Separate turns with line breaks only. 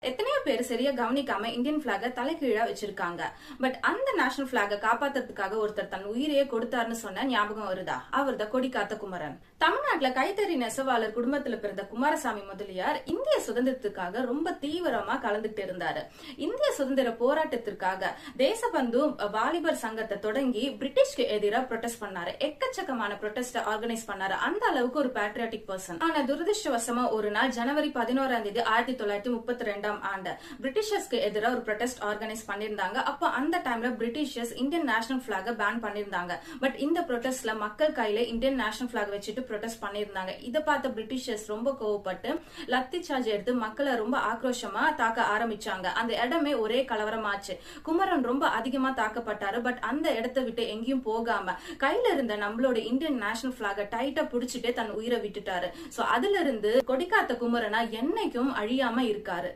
எத்தனையோ பேர் சரியா கவனிக்காம இந்தியன் பிளாக தலைகீழா வச்சிருக்காங்க. பட் அந்த நேஷனல் பிளாக காப்பாத்துறதுக்காக ஒருத்தர் தன் உயிரையே கொடுத்தாருன்னு சொன்ன ஞாபகம் வருதா? அவர் தான் கொடி காத்த குமரன். தமிழ்நாட்டுல கைத்தறி நெசவாளர் குடும்பத்துல பிறந்த குமாரசாமி முதலியார் இந்திய சுதந்திரத்துக்காக ரொம்ப தீவிரமா கலந்துட்டு இருந்தாரு. இந்திய சுதந்திர போராட்டத்திற்காக தேசபந்து வாலிபர் சங்கத்தை தொடங்கி பிரிட்டிஷ்க்கு எதிராக ப்ரொடெஸ்ட் பண்ணாரு. எக்கச்சக்கமான ப்ரொடெஸ்ட் ஆர்கனைஸ் பண்ணாரு. அந்த அளவுக்கு ஒரு பேட்ரியாட்டிக் பர்சன். ஆனா துரதிருஷ்டவசமா ஒரு நாள் ஜனவரி 11 1932 ஆண்டு பிரிட்டிஷர்ஸ்க்கு எதிராக ஒரு ப்ரொடெஸ்ட் ஆர்கனைஸ் பண்ணிருந்தாங்க. அப்போ அந்த டைம்ல பிரிட்டிஷர்ஸ் இந்தியன் நேஷனல் பிளாக பேன் பண்ணிருந்தாங்க. பட் இந்த ப்ரொடெஸ்ட்ல மக்கள் கையில இந்தியன் நேஷனல் பிளாக் வச்சுட்டு ப்ரொடெஸ்ட் பண்ணிருந்தாங்க. இதை பார்த்த பிரிட்டிஷர்ஸ் ரொம்ப கோவப்பட்டு லத்தி சார்ஜ் எடுத்து மக்களை ரொம்ப ஆக்ரோஷமா தாக்க ஆரம்பிச்சாங்க. அந்த இடமே ஒரே கலவரமாச்சு. குமரன் ரொம்ப அதிகமா தாக்கப்பட்டாரு. பட் அந்த இடத்தை விட்டு எங்கேயும் போகாம கையில இருந்த நம்மளோட இந்தியன் நேஷனல் பிளாக டைட்டா புடிச்சிட்டே தன் உயிரை விட்டுட்டாரு. சோ அதுல இருந்து கொடிக்காத்த குமரனா என்னைக்கும் அழியாம இருக்காரு.